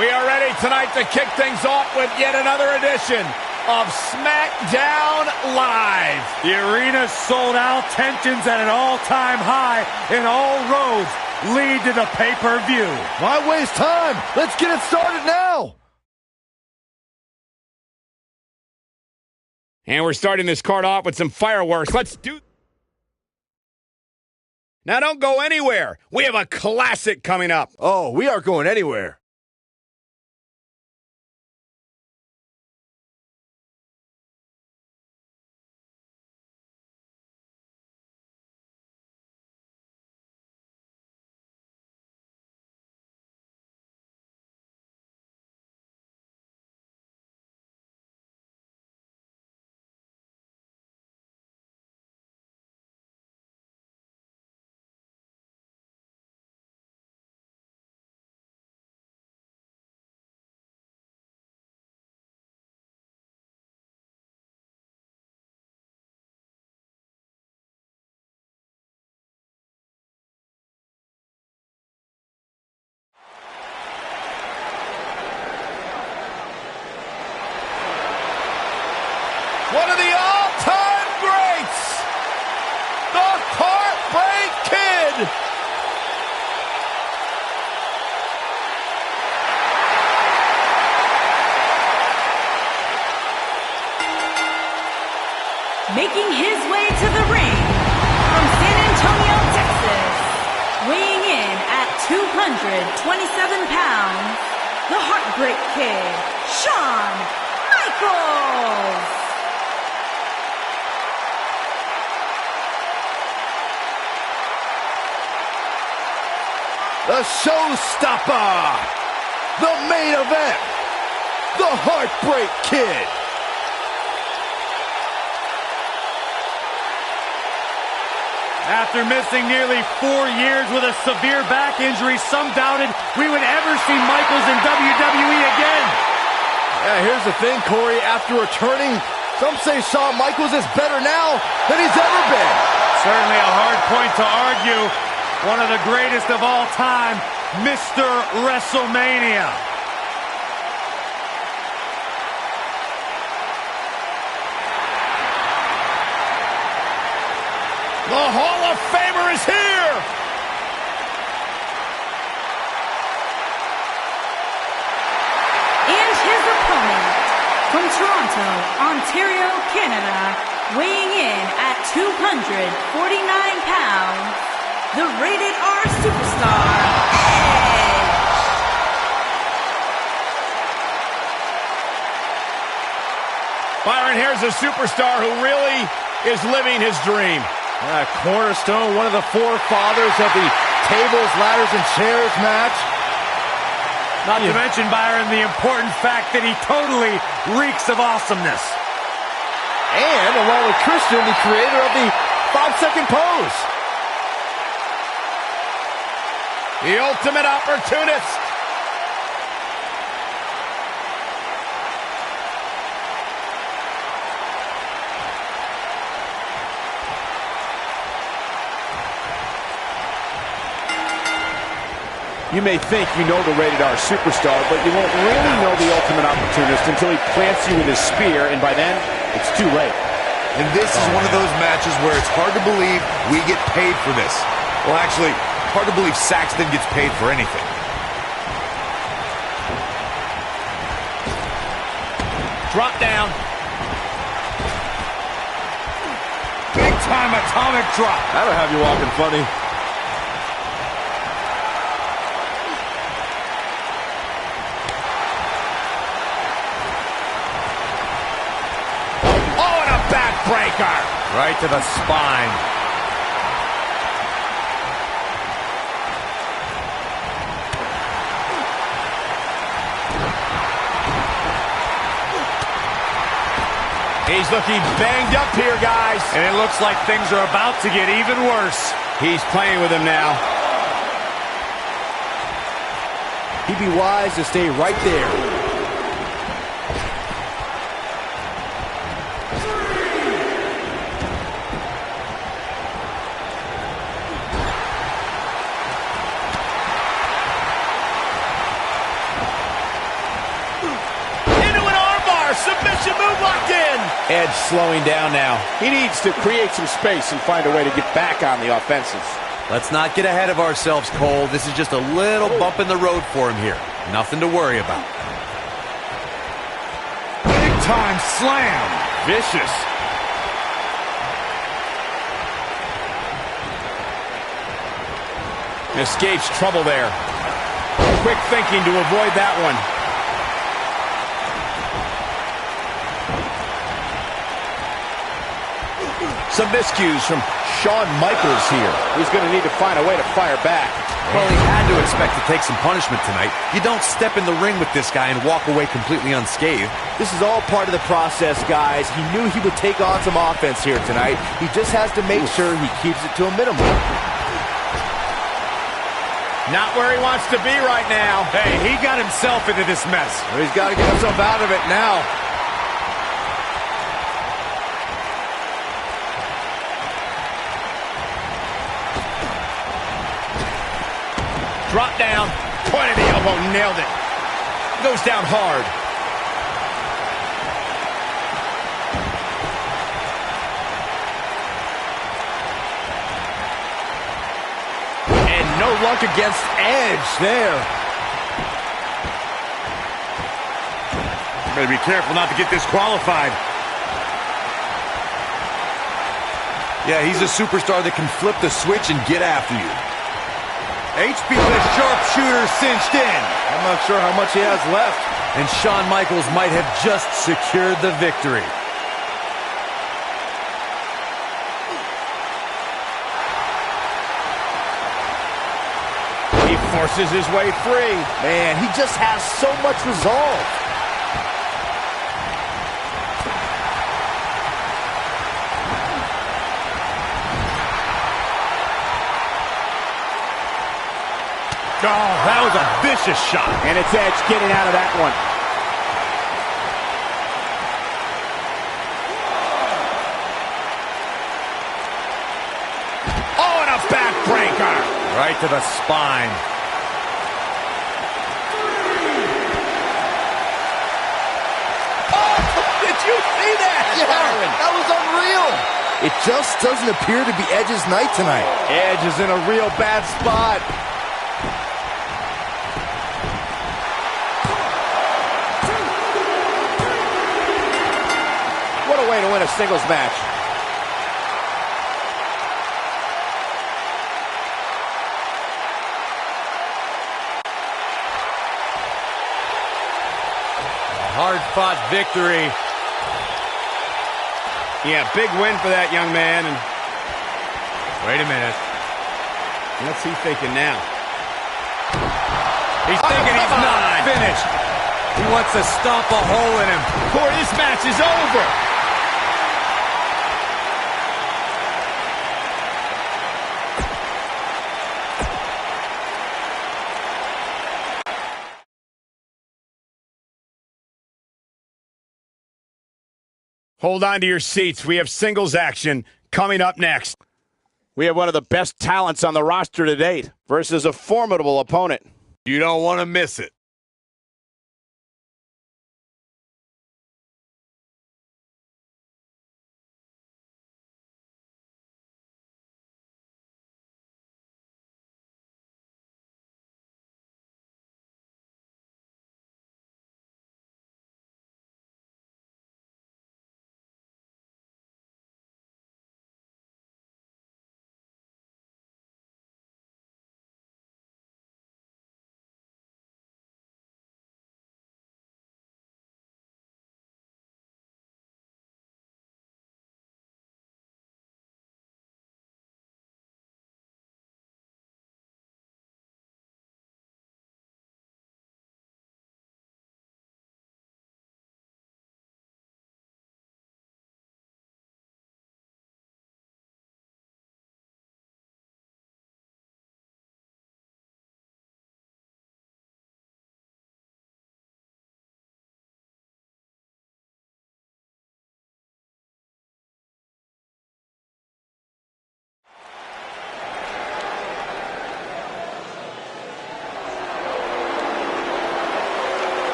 We are ready tonight to kick things off with yet another edition of SmackDown Live. The arena's sold out, tensions at an all-time high, and all roads lead to the pay-per-view. Why waste time? Let's get it started now. And we're starting this card off with some fireworks. Let's do. Now don't go anywhere. We have a classic coming up. Oh, we aren't going anywhere. One of the all-time greats, the Heartbreak Kid. Making his way to the ring from San Antonio, Texas, weighing in at 227 pounds, the Heartbreak Kid, Shawn Michaels. The showstopper, the main event, the Heartbreak Kid. After missing nearly 4 years with a severe back injury, some doubted we would ever see Michaels in WWE again. Yeah, here's the thing, Corey. After returning, some say Shawn Michaels is better now than he's ever been. Certainly a hard point to argue. One of the greatest of all time, Mr. WrestleMania. The Hall of Famer is here. And his opponent, from Toronto, Ontario, Canada, weighing in at 249 pounds, the Rated R Superstar, Edge. Byron, here's a superstar who really is living his dream. Cornerstone, one of the forefathers of the tables, ladders, and chairs match. Not to mention, Byron, the important fact that he totally reeks of awesomeness. And along with Christian, the creator of the 5-second pose. The ultimate opportunist. You may think you know the Rated R Superstar, but you won't really know the ultimate opportunist until he plants you with his spear, and by then, it's too late. And this is one of those matches where it's hard to believe we get paid for this. Well, actually, hard to believe Saxton gets paid for anything. Drop down. Big time atomic drop. That'll have you walking funny. Breaker. Right to the spine. He's looking banged up here, guys. And it looks like things are about to get even worse. He's playing with him now. He'd be wise to stay right there. bar. Submission move locked in. Edge slowing down now. He needs to create some space and find a way to get back on the offensive. Let's not get ahead of ourselves, Cole. This is just a little bump in the road for him here. Nothing to worry about. Big time slam. Vicious. Escapes trouble there. Quick thinking to avoid that one. Some miscues from Shawn Michaels here. He's going to need to find a way to fire back. Well, he had to expect to take some punishment tonight. You don't step in the ring with this guy and walk away completely unscathed. This is all part of the process, guys. He knew he would take on some offense here tonight. He just has to make sure he keeps it to a minimum. Not where he wants to be right now. Hey, he got himself into this mess. He's got to get himself out of it now. Drop down, point of the elbow, nailed it. Goes down hard. And no luck against Edge there. Better be careful not to get disqualified. Yeah, he's a superstar that can flip the switch and get after you. HB the sharpshooter cinched in. I'm not sure how much he has left. And Shawn Michaels might have just secured the victory. He forces his way free. Man, he just has so much resolve. Oh, that was a vicious shot. And it's Edge getting out of that one. Oh, and a backbreaker. Right to the spine. Oh, did you see that? Yeah, that was unreal. It just doesn't appear to be Edge's night tonight. Edge is in a real bad spot. What a way to win a singles match. Hard-fought victory. Yeah, big win for that young man. And Wait a minute. what's he thinking now? He's thinking he's not finished. He wants to stomp a hole in him. Corey, this match is over. Hold on to your seats. We have singles action coming up next. We have one of the best talents on the roster to date versus a formidable opponent. You don't want to miss it.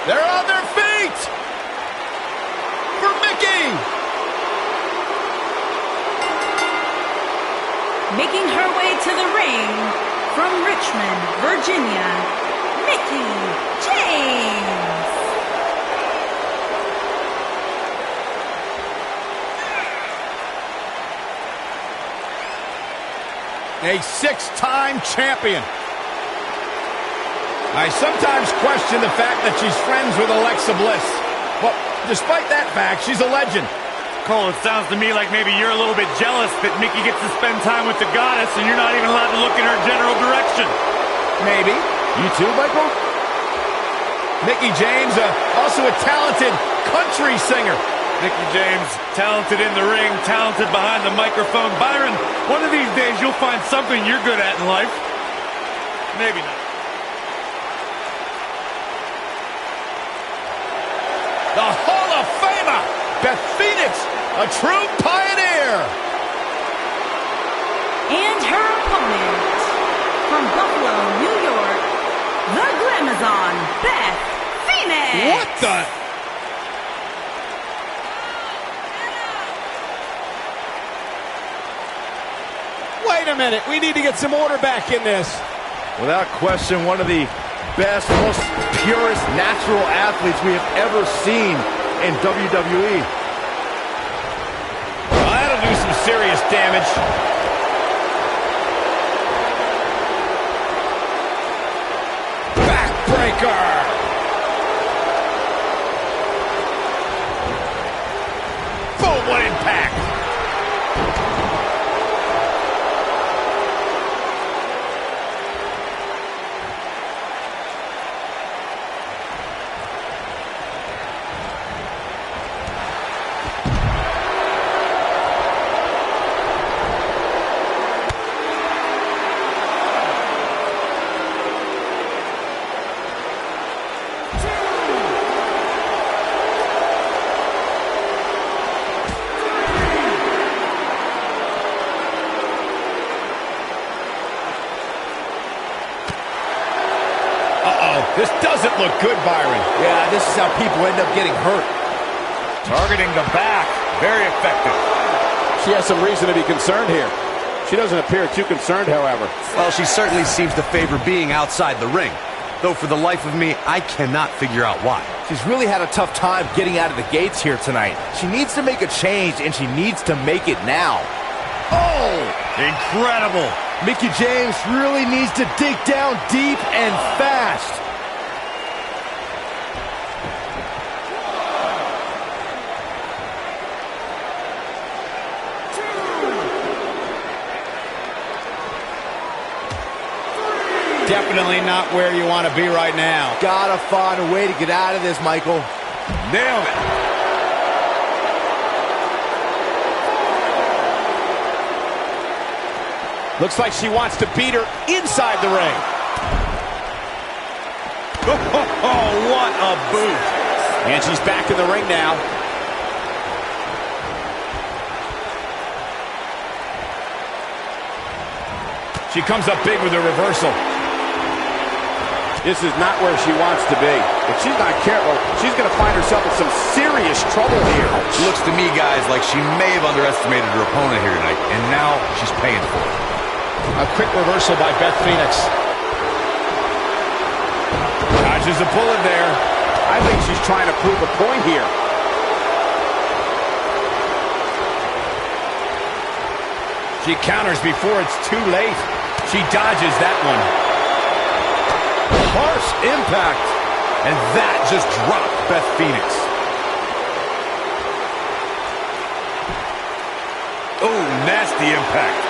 They're on their feet. For Mickie. Making her way to the ring from Richmond, Virginia, Mickie James. A 6-time champion. I sometimes question the fact that she's friends with Alexa Bliss. But despite that fact, she's a legend. Cole, it sounds to me like maybe you're a little bit jealous that Mickie gets to spend time with the goddess and you're not even allowed to look in her general direction. Maybe. You too, Michael? Mickie James, also a talented country singer. Mickie James, talented in the ring, talented behind the microphone. Byron, one of these days you'll find something you're good at in life. Maybe not. The Hall of Famer, Beth Phoenix, a true pioneer. And her opponent, from Buffalo, New York, the Glamazon, Beth Phoenix. What the? Wait a minute, we need to get some order back in this. Without question, one of the best, most purest natural athletes we have ever seen in WWE. Well, that'll do some serious damage. Backbreaker. Boom, what impact. This doesn't look good, Byron. Yeah, this is how people end up getting hurt. Targeting the back. Very effective. She has some reason to be concerned here. She doesn't appear too concerned, however. Well, she certainly seems to favor being outside the ring. Though for the life of me, I cannot figure out why. She's really had a tough time getting out of the gates here tonight. She needs to make a change, and she needs to make it now. Oh! Incredible! Mickie James really needs to dig down deep and fast. Definitely not where you want to be right now. Gotta find a way to get out of this, Michael. Nailed it. Looks like she wants to beat her inside the ring. Oh, what a boot. And she's back in the ring now. She comes up big with a reversal. This is not where she wants to be. If she's not careful, she's going to find herself in some serious trouble here. Looks to me, guys, like she may have underestimated her opponent here tonight, and now she's paying for it. A quick reversal by Beth Phoenix. Dodges a bullet there. I think she's trying to prove a point here. She counters before it's too late. She dodges that one. Harsh impact. And that just dropped Beth Phoenix. Oh, nasty impact.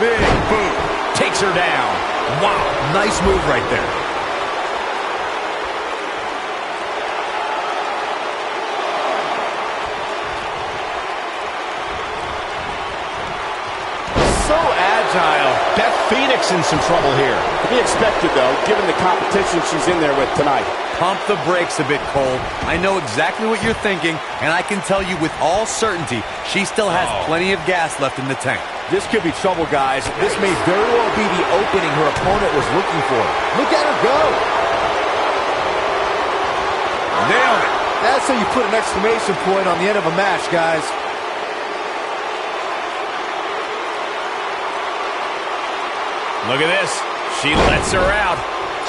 Big boot. Takes her down. Wow, nice move right there. agile. Beth Phoenix in some trouble here. To be expected, though, given the competition she's in there with tonight. Pump the brakes a bit, Cole. I know exactly what you're thinking, and I can tell you with all certainty, she still has plenty of gas left in the tank. This could be trouble, guys. This may very well be the opening her opponent was looking for. Look at her go. Nailed it. That's how you put an exclamation point on the end of a match, guys. Look at this. She lets her out.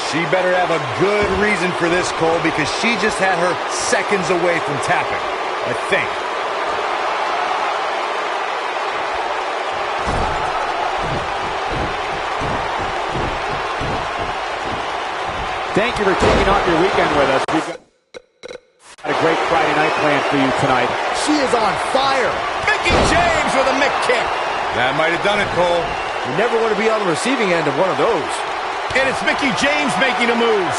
She better have a good reason for this, Cole, because she just had her seconds away from tapping, I think. Thank you for taking off your weekend with us. We've got a great Friday night planned for you tonight. She is on fire. Mickie James with a Mick kick. That might have done it, Cole. You never want to be on the receiving end of one of those. And it's Mickie James making a move.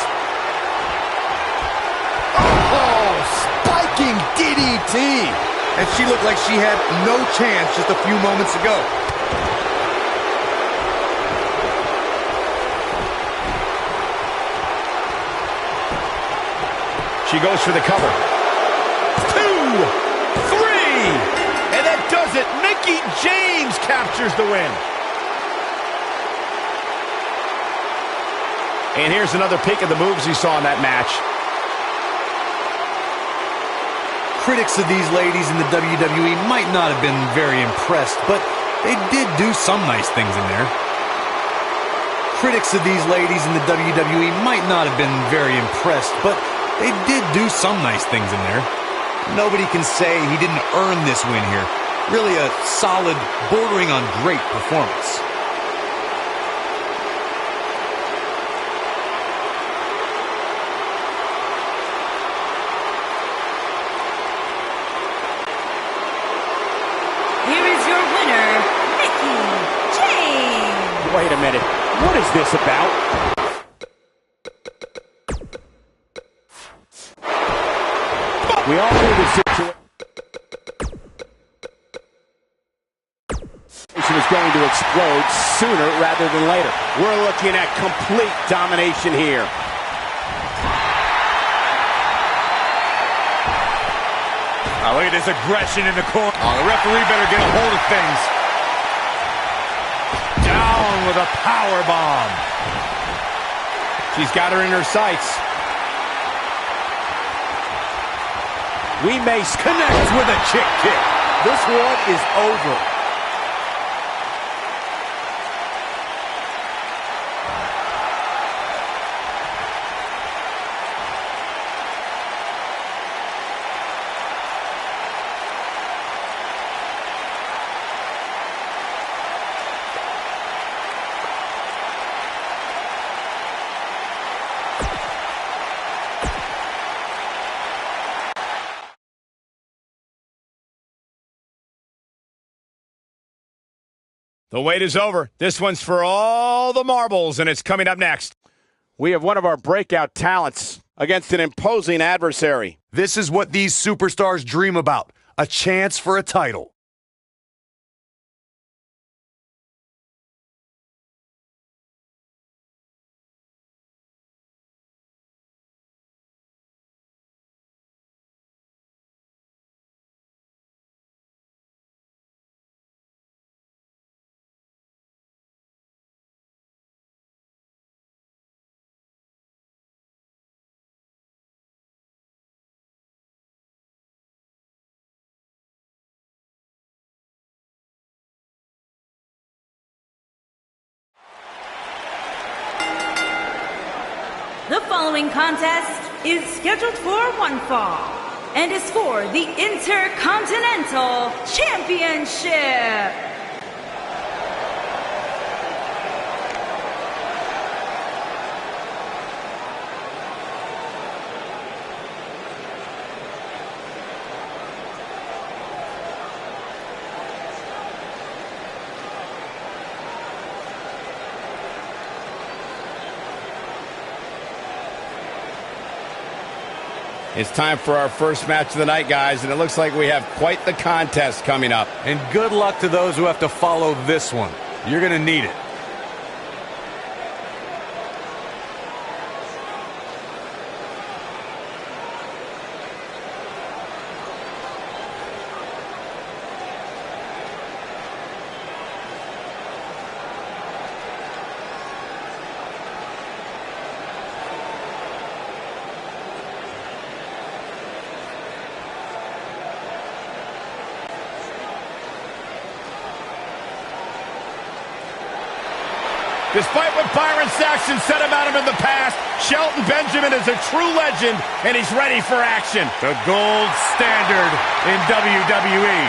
Oh, spiking DDT. And she looked like she had no chance just a few moments ago. She goes for the cover. 2, 3. And that does it. Mickie James captures the win. And here's another peek at the moves you saw in that match. Critics of these ladies in the WWE might not have been very impressed, but they did do some nice things in there. Critics of these ladies in the WWE might not have been very impressed, but they did do some nice things in there. Nobody can say he didn't earn this win here. Really a solid, bordering on great performance. Here is your winner, Mickie James. Wait a minute. What is this about? We all knew the situation was going to explode sooner rather than later. We're looking at complete domination here. Oh, look at this aggression in the corner. Oh, the referee better get a hold of things. Down with a power bomb. She's got her in her sights. We may connect with a chick kick. This one is over. The wait is over. This one's for all the marbles, and it's coming up next. We have one of our breakout talents against an imposing adversary. This is what these superstars dream about, a chance for a title. The following contest is scheduled for one fall and is for the Intercontinental Championship. It's time for our first match of the night, guys, and it looks like we have quite the contest coming up. And good luck to those who have to follow this one. You're going to need it. Despite what Byron Saxton said about him in the past, Shelton Benjamin is a true legend, and he's ready for action. The gold standard in WWE.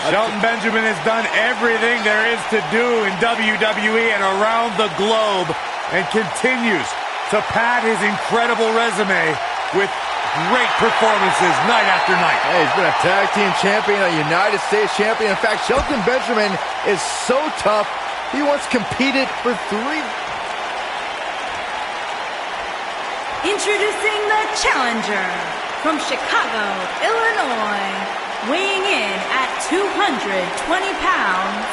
Shelton Benjamin has done everything there is to do in WWE and around the globe, and continues to pad his incredible resume with great performances night after night. Hey, he's been a tag team champion, a United States champion. In fact, Shelton Benjamin is so tough, he once competed for 3. Introducing the challenger from Chicago, Illinois, weighing in at 220 pounds,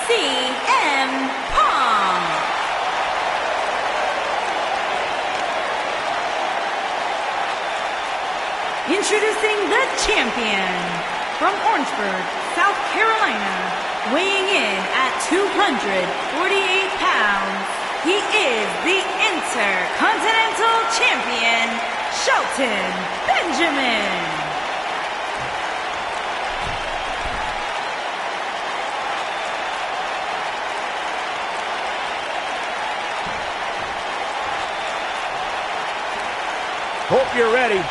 CM Punk. Introducing the champion from Orangeburg, South Carolina, weighing in at 248 pounds, he is the Intercontinental Champion, Shelton Benjamin. Hope you're ready.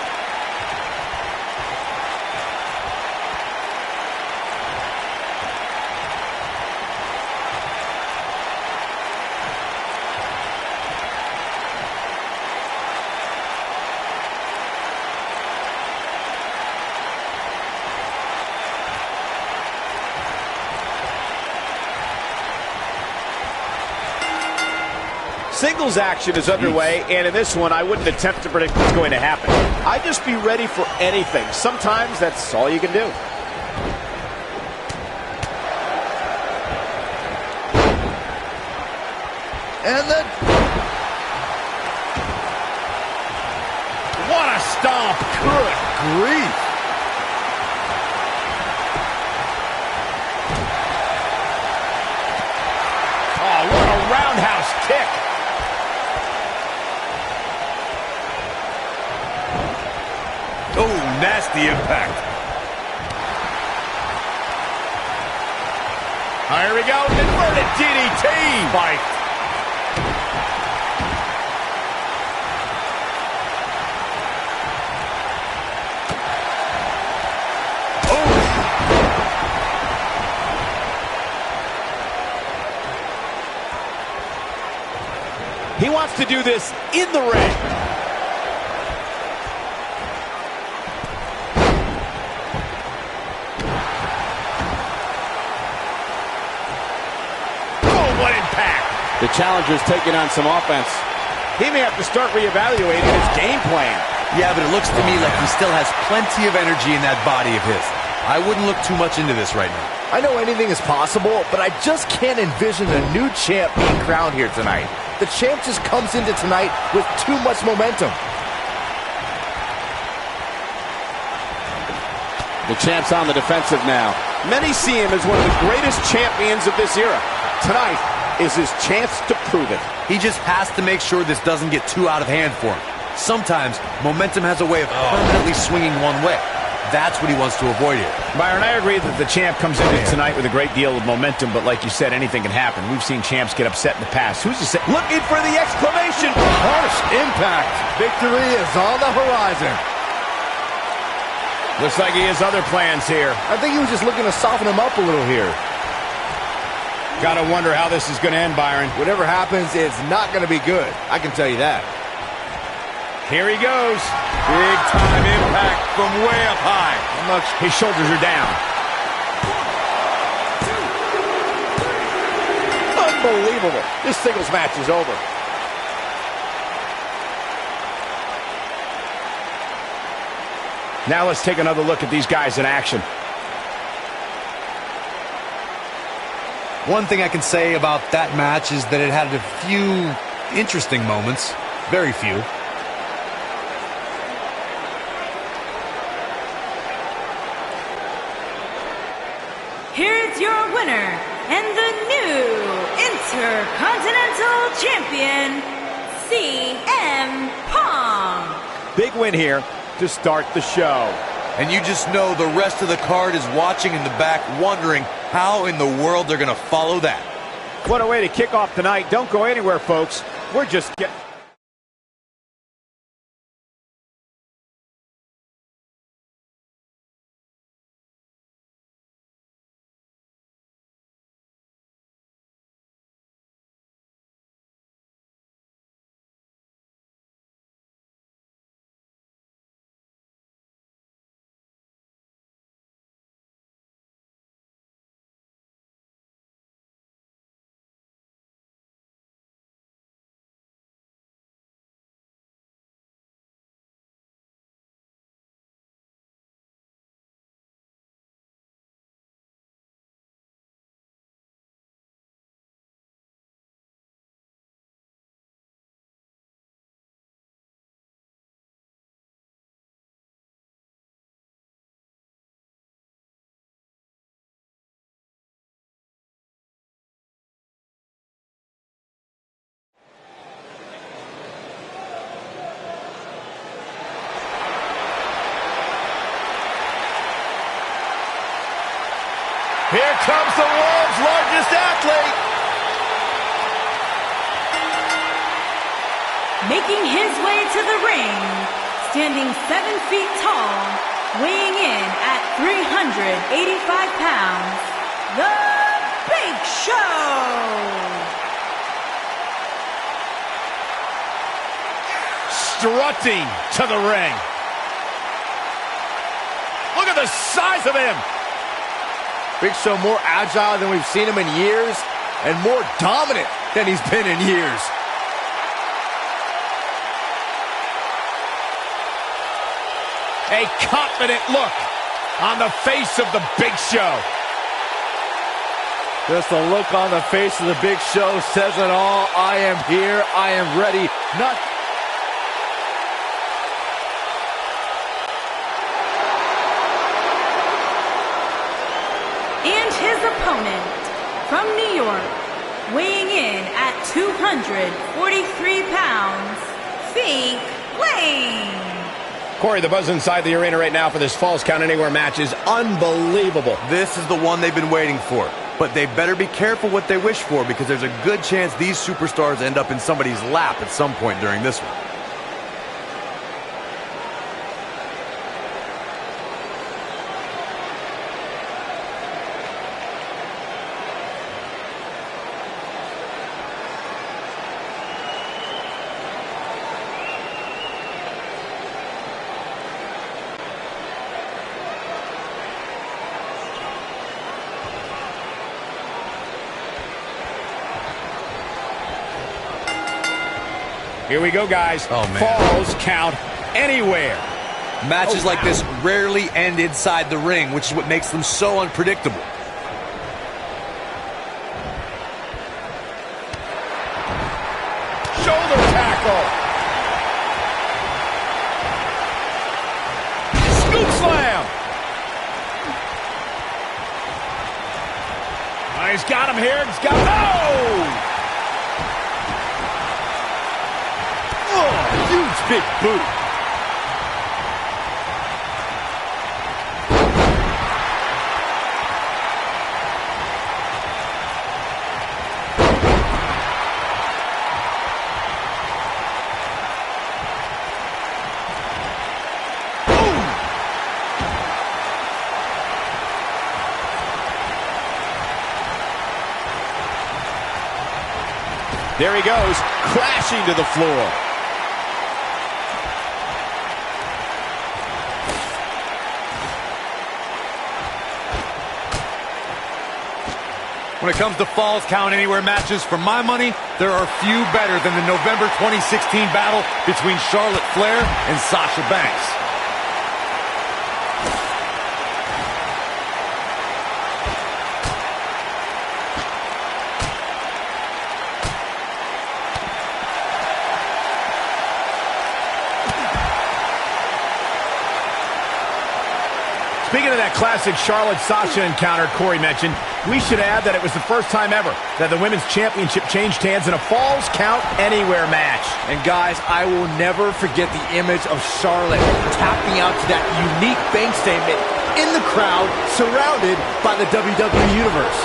Singles action is underway, and in this one, I wouldn't attempt to predict what's going to happen. I'd just be ready for anything. Sometimes that's all you can do. And the... What a stomp! Good grief! Oh, what a roundhouse kick! Oh, nasty impact. Here we go, inverted DDT! Fight. He wants to do this in the ring. What impact! The challenger's taking on some offense. He may have to start reevaluating his game plan. Yeah, but it looks to me like he still has plenty of energy in that body of his. I wouldn't look too much into this right now. I know anything is possible, but I just can't envision a new champ being crowned here tonight. The champ just comes into tonight with too much momentum. The champ's on the defensive now. Many see him as one of the greatest champions of this era. Tonight is his chance to prove it. He just has to make sure this doesn't get too out of hand for him. Sometimes, momentum has a way of permanently swinging one way. That's what he wants to avoid here. Byron, I agree that the champ comes into tonight with a great deal of momentum, but like you said, anything can happen. We've seen champs get upset in the past. Who's to say? Looking for the exclamation. Harsh impact. Victory is on the horizon. Looks like he has other plans here. I think he was just looking to soften him up a little here. Gotta wonder how this is gonna end, Byron. Whatever happens, it's not going to be good. I can tell you that. Here he goes. Big time impact from way up high. His shoulders are down. Unbelievable. This singles match is over. Now let's take another look at these guys in action. One thing I can say about that match is that it had a few interesting moments. Very few. Here's your winner and the new Intercontinental Champion, CM Punk. Big win here to start the show. And you just know the rest of the card is watching in the back, wondering how in the world they're going to follow that. What a way to kick off tonight. Don't go anywhere, folks. We're just getting... Here comes the world's largest athlete. Making his way to the ring, standing 7 feet tall, weighing in at 385 pounds, The Big Show! Strutting to the ring. Look at the size of him. Big Show more agile than we've seen him in years, and more dominant than he's been in years. A confident look on the face of the Big Show. Just a look on the face of the Big Show says it all. I am here. I am ready. Not... And his opponent, from New York, weighing in at 243 pounds, Fink Lane. Corey, the buzz inside the arena right now for this Falls Count Anywhere match is unbelievable. This is the one they've been waiting for. But they better be careful what they wish for, because there's a good chance these superstars end up in somebody's lap at some point during this one. Here we go, guys. Oh, man. Falls Count Anywhere. Matches like this rarely end inside the ring, which is what makes them so unpredictable. Shoulder tackle. Scoop slam. Oh, he's got him here. He's got him. Oh! Huge big boot. There he goes, crashing to the floor. When it comes to Falls Count Anywhere matches, for my money, there are few better than the November 2016 battle between Charlotte Flair and Sasha Banks. Speaking of that classic Charlotte-Sasha encounter Corey mentioned, we should add that it was the first time ever that the Women's Championship changed hands in a Falls Count Anywhere match. And guys, I will never forget the image of Charlotte tapping out to that unique bank statement in the crowd, surrounded by the WWE Universe.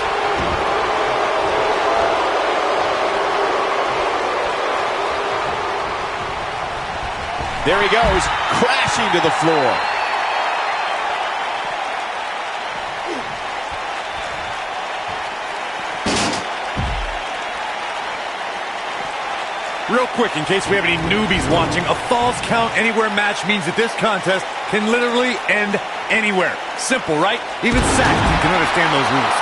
There he goes, crashing to the floor. Real quick, in case we have any newbies watching, a Falls Count Anywhere match means that this contest can literally end anywhere. Simple, right? Even Saxton can understand those rules.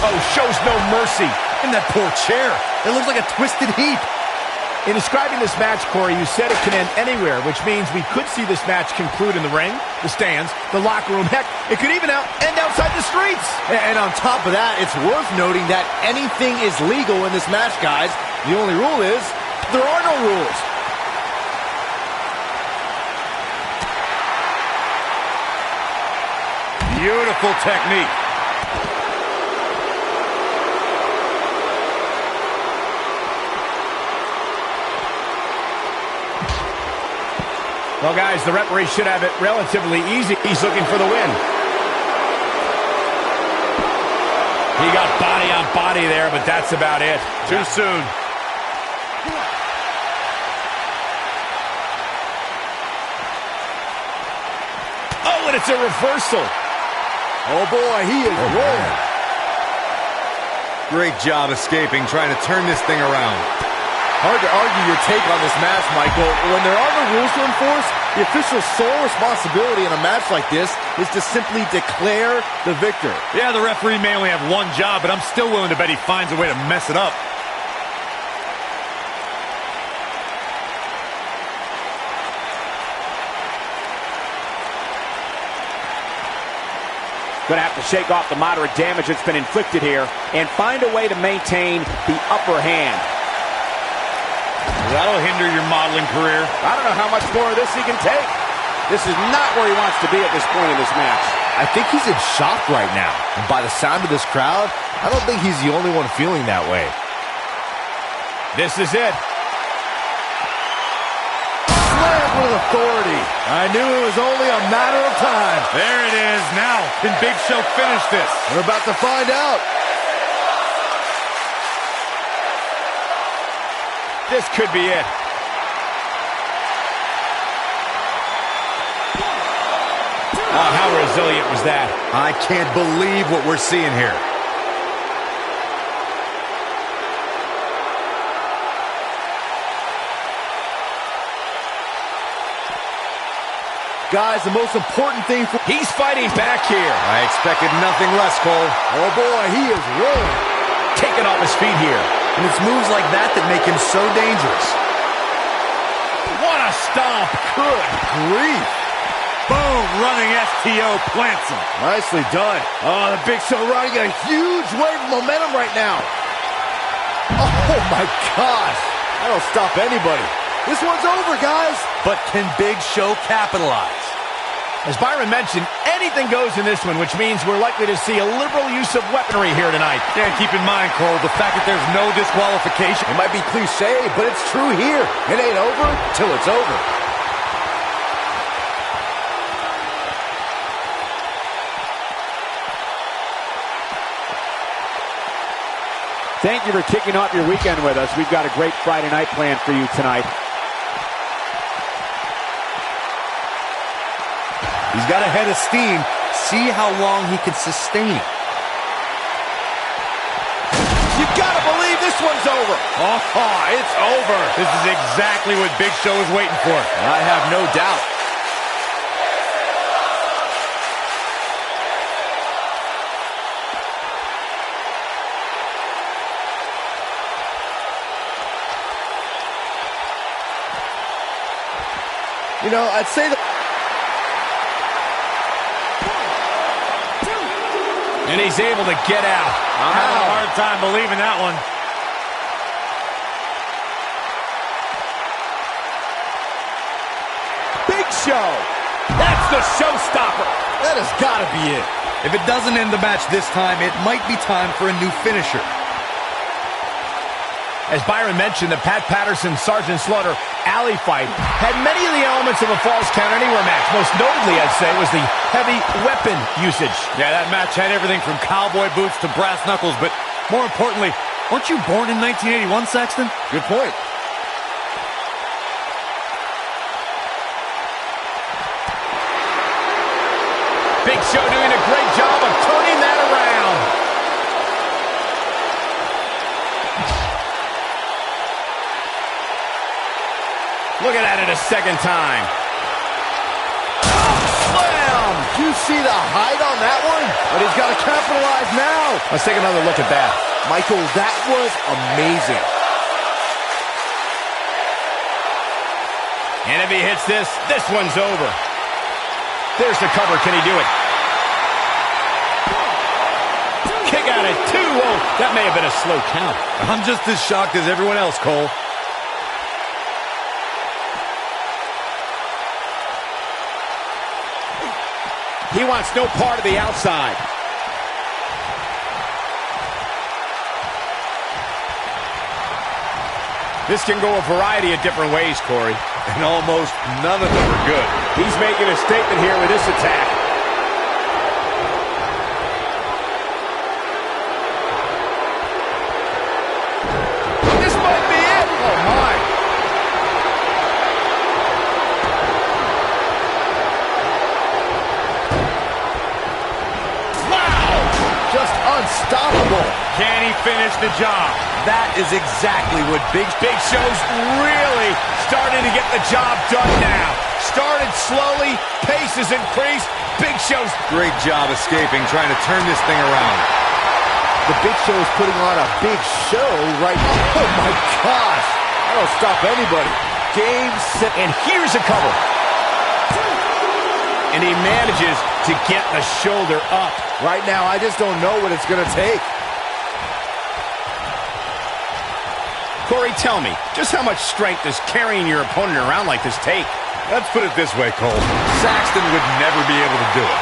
Oh, shows no mercy. And that poor chair. It looks like a twisted heap. In describing this match, Corey, you said it can end anywhere, which means we could see this match conclude in the ring, the stands, the locker room. Heck, it could even end outside the streets. And on top of that, it's worth noting that anything is legal in this match, guys. The only rule is there are no rules. Beautiful technique. Well, guys, the referee should have it relatively easy. He's looking for the win. He got body on body there, but that's about it. Too soon. Oh, and it's a reversal. Oh, boy, he is rolling. Great job escaping, trying to turn this thing around. Hard to argue your take on this match, Michael. When there are no rules to enforce, the official's sole responsibility in a match like this is to simply declare the victor. Yeah, the referee may only have one job, but I'm still willing to bet he finds a way to mess it up. Going to have to shake off the moderate damage that's been inflicted here and find a way to maintain the upper hand. That'll hinder your modeling career. I don't know how much more of this he can take. This is not where he wants to be at this point in this match. I think he's in shock right now. And by the sound of this crowd, I don't think he's the only one feeling that way. This is it. Slammed with authority. I knew it was only a matter of time. There it is. Now, can Big Show finish this? We're about to find out. This could be it. Oh, how resilient was that? I can't believe what we're seeing here. Guys, the most important thing for... He's fighting back here. I expected nothing less, Cole. Oh, boy, he is rolling. Taking off his feet here. And it's moves like that that make him so dangerous. What a stomp. Good grief. Boom, running STO plants him. Nicely done. Oh, the Big Show riding a huge wave of momentum right now. Oh, my gosh. That'll stop anybody. This one's over, guys. But can Big Show capitalize? As Byron mentioned, anything goes in this one, which means we're likely to see a liberal use of weaponry here tonight. Yeah, keep in mind, Cole, the fact that there's no disqualification. It might be cliche, but it's true here. It ain't over till it's over. Thank you for kicking off your weekend with us. We've got a great Friday night planned for you tonight. He's got a head of steam. See how long he can sustain it. You gotta believe this one's over. Oh, it's over. This is exactly what Big Show is waiting for. I have no doubt. You know, I'd say that... And he's able to get out. I'm having a hard time believing that one. Big Show. That's the showstopper. That has got to be it. If it doesn't end the match this time, it might be time for a new finisher. As Byron mentioned, the Pat Patterson-Sergeant Slaughter alley fight had many of the elements of a Falls Count Anywhere match. Most notably, I'd say, was the heavy weapon usage. Yeah, that match had everything from cowboy boots to brass knuckles, but more importantly, weren't you born in 1981, Saxton? Good point. Big Show doing a great job of turning that around. Looking at it a second time. Oh, slam! Do you see the height on that one? But he's got to capitalize now. Let's take another look at that. Michael, that was amazing. And if he hits this, this one's over. There's the cover. Can he do it? Kick out at 2. Oh, that may have been a slow count. I'm just as shocked as everyone else, Cole. He wants no part of the outside. This can go a variety of different ways, Corey. And almost none of them are good. He's making a statement here with this attack. This might be it. Oh, my. Just unstoppable. Can he finish the job? That is exactly what Big Show's really starting to get the job done now. Started slowly, pace has increased. Big Show's great job escaping, trying to turn this thing around. The Big Show is putting on a big show right now. Oh, my gosh. That'll stop anybody. Game, set, and here's a cover. And he manages to get the shoulder up. right now, I just don't know what it's going to take. Corey, tell me, just how much strength does carrying your opponent around like this take? Let's put it this way, Cole. Saxton would never be able to do it.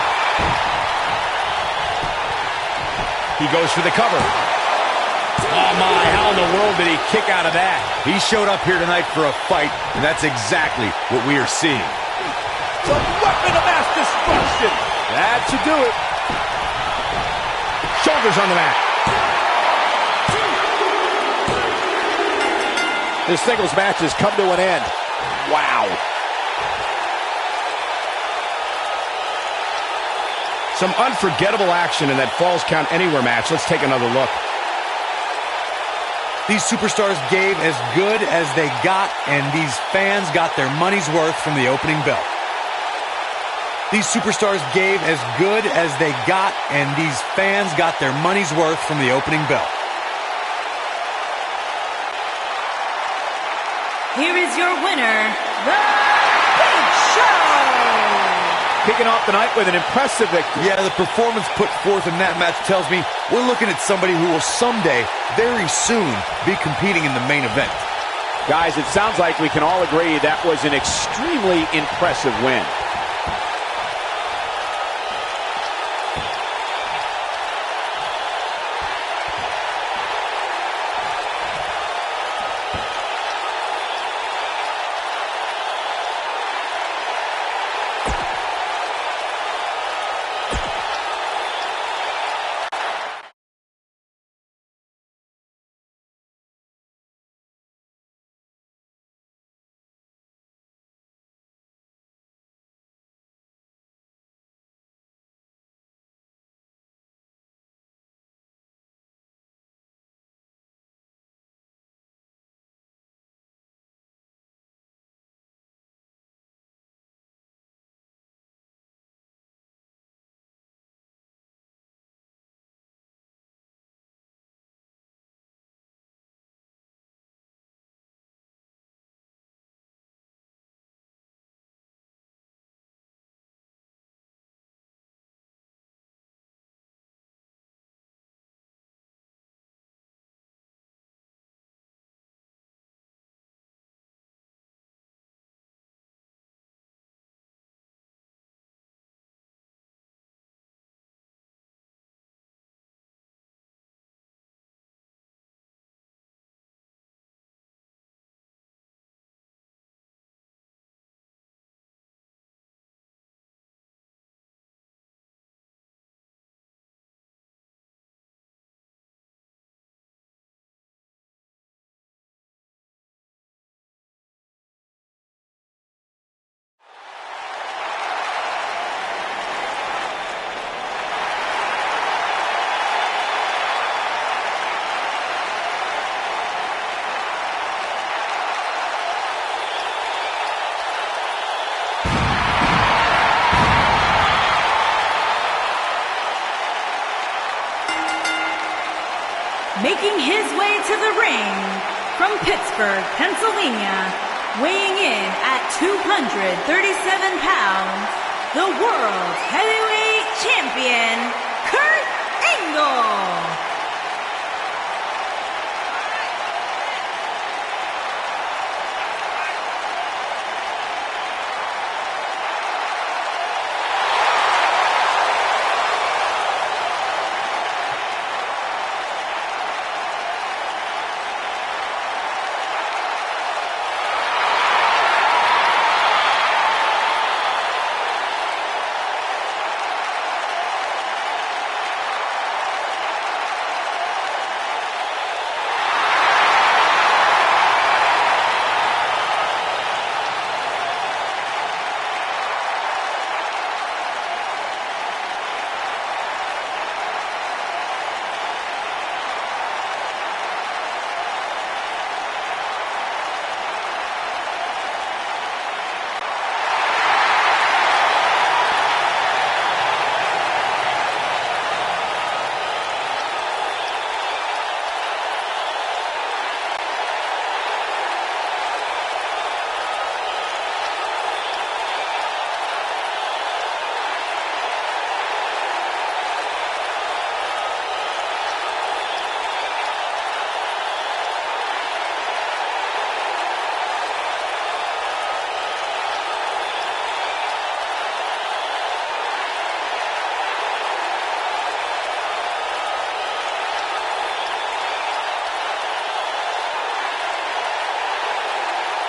He goes for the cover. Oh, my, how in the world did he kick out of that? He showed up here tonight for a fight, and that's exactly what we are seeing. The weapon of mass destruction. That should do it. Shoulders on the mat. This singles match has come to an end. Wow. Some unforgettable action in that Falls Count Anywhere match. Let's take another look. These superstars gave as good as they got, and these fans got their money's worth from the opening bell. These superstars gave as good as they got, and these fans got their money's worth from the opening bell. Here is your winner, The Big Show! Kicking off the night with an impressive victory. Yeah, the performance put forth in that match tells me we're looking at somebody who will someday, very soon, be competing in the main event. Guys, it sounds like we can all agree that was an extremely impressive win. Making his way to the ring from Pittsburgh, Pennsylvania, weighing in at 237 pounds, the World Heavyweight Champion, Kurt Angle.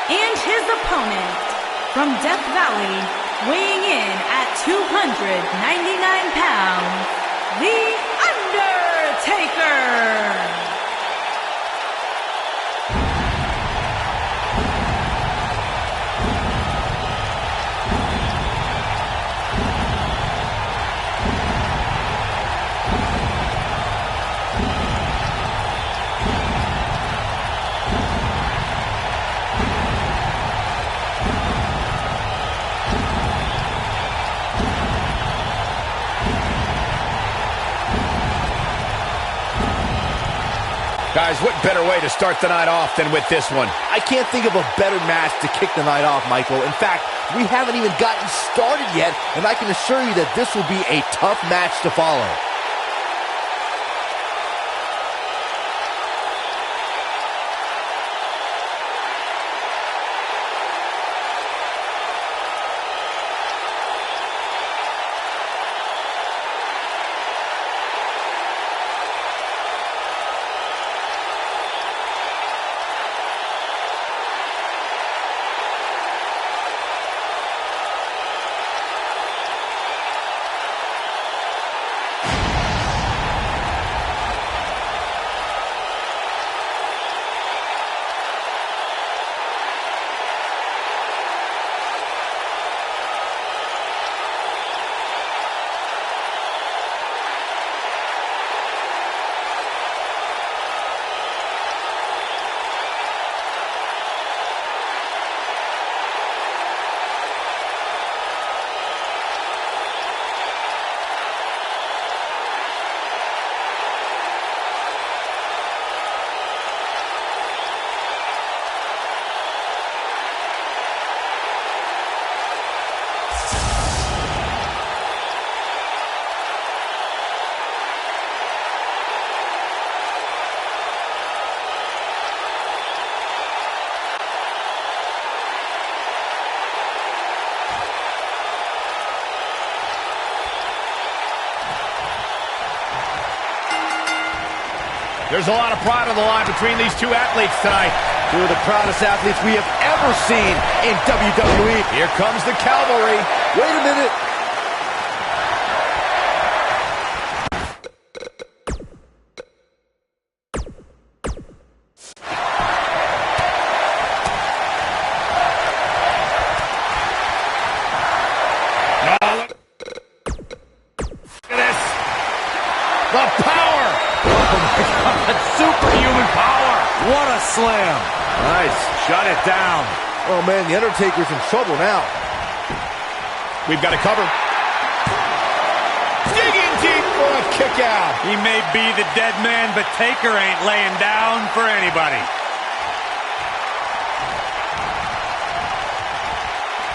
And his opponent, from Death Valley, weighing in at 299 pounds, The Undertaker! Guys, what better way to start the night off than with this one? I can't think of a better match to kick the night off, Michael. In fact, we haven't even gotten started yet, and I can assure you that this will be a tough match to follow. There's a lot of pride on the line between these two athletes tonight. Two of the proudest athletes we have ever seen in WWE. Here comes the cavalry. Wait a minute. What a slam. Nice. Shut it down. Oh, man, the Undertaker's in trouble now. We've got to cover. Digging deep for a kick out. He may be the dead man, but Taker ain't laying down for anybody.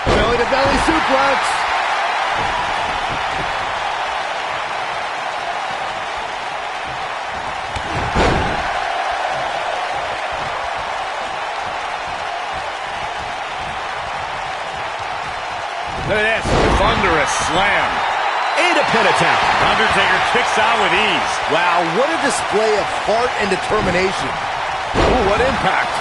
Belly-to-belly suplex. Look at this. Thunderous slam. And a pin attempt. Undertaker kicks out with ease. Wow, what a display of heart and determination. Ooh, what impact.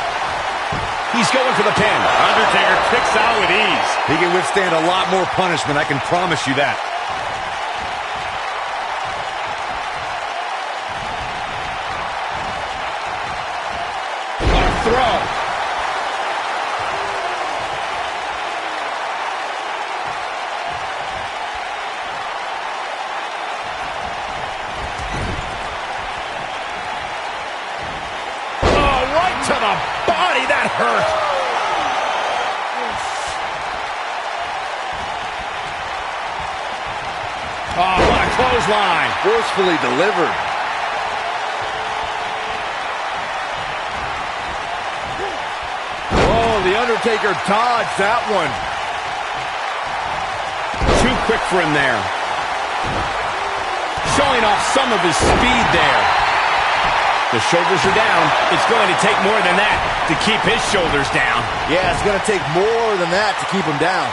He's going for the pin. Undertaker kicks out with ease. He can withstand a lot more punishment, I can promise you that. What a throw. To the body, that hurt. Oh, what a clothesline. Forcefully delivered. Oh, The Undertaker dodged that one. Too quick for him there. Showing off some of his speed there. The shoulders are down. It's going to take more than that to keep his shoulders down. Yeah, it's going to take more than that to keep him down.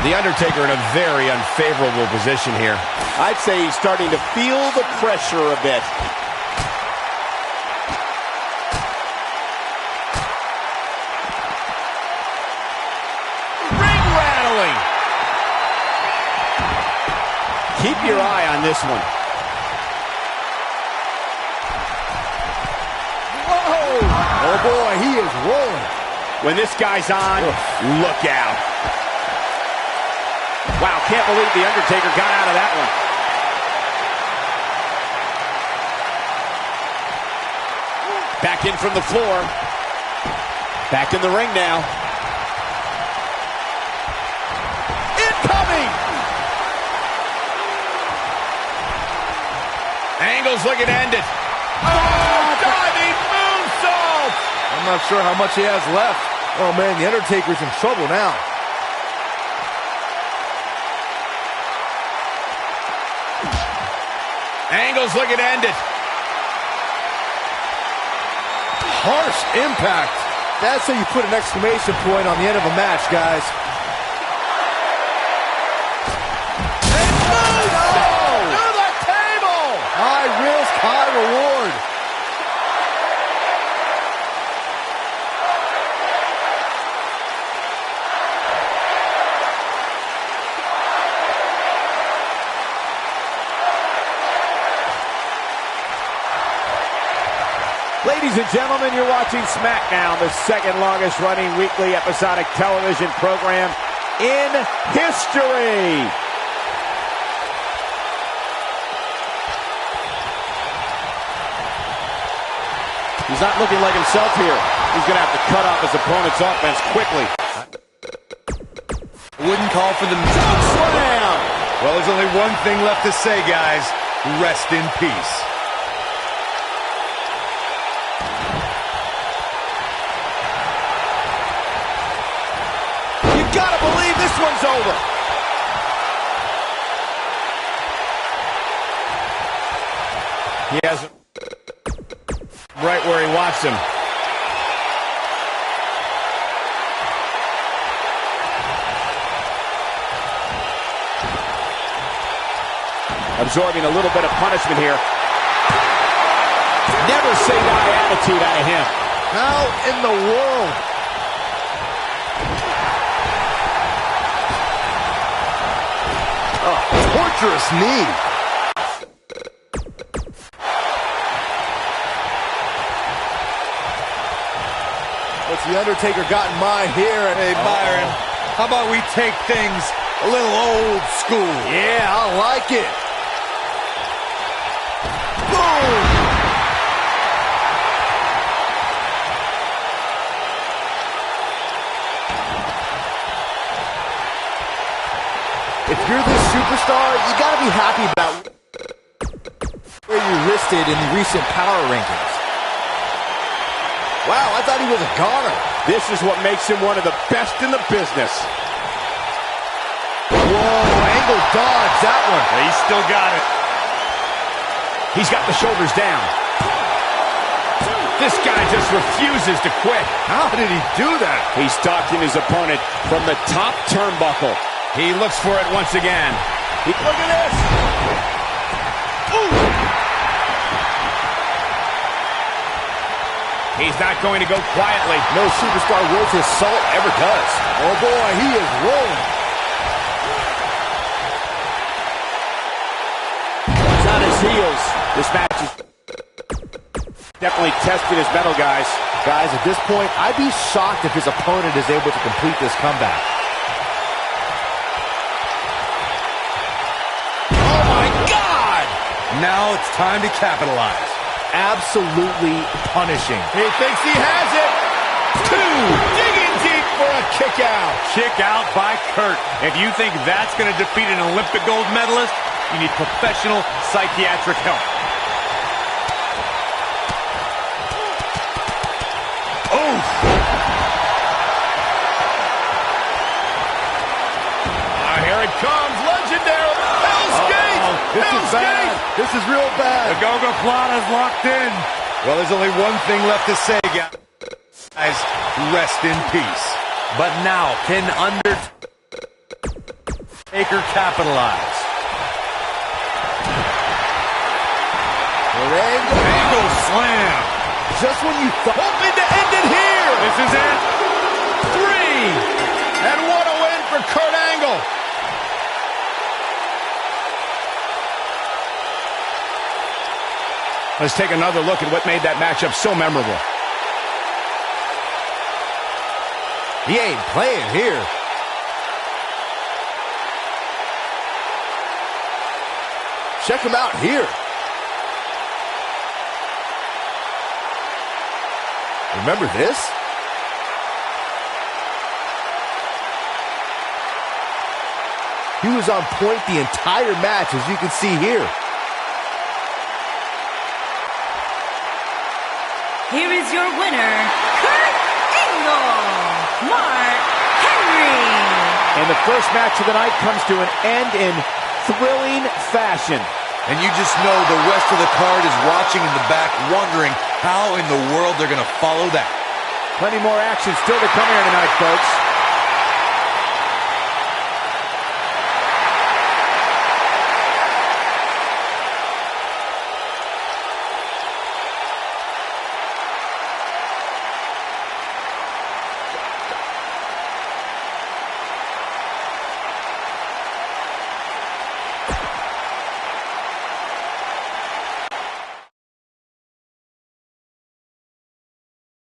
The Undertaker in a very unfavorable position here. I'd say he's starting to feel the pressure a bit. Keep your eye on this one. Whoa! Oh boy, he is rolling. When this guy's on, look out. Wow, can't believe The Undertaker got out of that one. Back in from the floor. Back in the ring now. Incoming! Angle's looking to end it. Oh, diving moonsault! I'm not sure how much he has left. Oh man, The Undertaker's in trouble now. Angle's looking to end it. Harsh impact. That's how you put an exclamation point on the end of a match, guys. High risk, high reward. Ladies and gentlemen, you're watching SmackDown, the second longest running weekly episodic television program in history. He's not looking like himself here. He's going to have to cut off his opponent's offense quickly. Wouldn't call for the Choke slam! Well, there's only one thing left to say, guys. Rest in peace. You got to believe this one's over. He has right where he wants him. Absorbing a little bit of punishment here. Never say die attitude out of him. How in the world? Oh, torturous knee. What's The Undertaker got in mind here? Hey, Byron, how about we take things a little old school? Yeah, I like it. Boom! you're this superstar, you gotta be happy about where you listed in the recent power rankings. Wow, I thought he was a goner. This is what makes him one of the best in the business. Whoa, Angle dodged that one. He's still got it. He's got the shoulders down. This guy just refuses to quit. How did he do that? He's stalking his opponent from the top turnbuckle. He looks for it once again. Look at this. Ooh. He's not going to go quietly. No superstar worth his salt ever does. Oh boy, he is rolling. He's on his heels. This match is definitely testing his mettle, guys. Guys, at this point, I'd be shocked if his opponent is able to complete this comeback. Oh my God! Now it's time to capitalize. Absolutely punishing. He thinks he has it. Two, digging deep for a kick out. Kick out by Kurt. If you think that's going to defeat an Olympic gold medalist, you need professional psychiatric help. Here it comes, legendary Hell's Gate! This is Hell's bad. Gate! This is real bad. The Gogoplata's locked in. Well, there's only one thing left to say, guys. Rest in peace. But now, can Undertaker capitalize? Angle slam. Just when you thought... Hoping to end it here! This is it. 3! And what a win for Kurt Angle! Let's take another look at what made that matchup so memorable. He ain't playing here. Check him out here. Remember this? He was on point the entire match, as you can see here. Here is your winner, Kurt Angle, Mark Henry. And the first match of the night comes to an end in thrilling fashion. And you just know the rest of the card is watching in the back, wondering how in the world they're going to follow that. Plenty more action still to come here tonight, folks.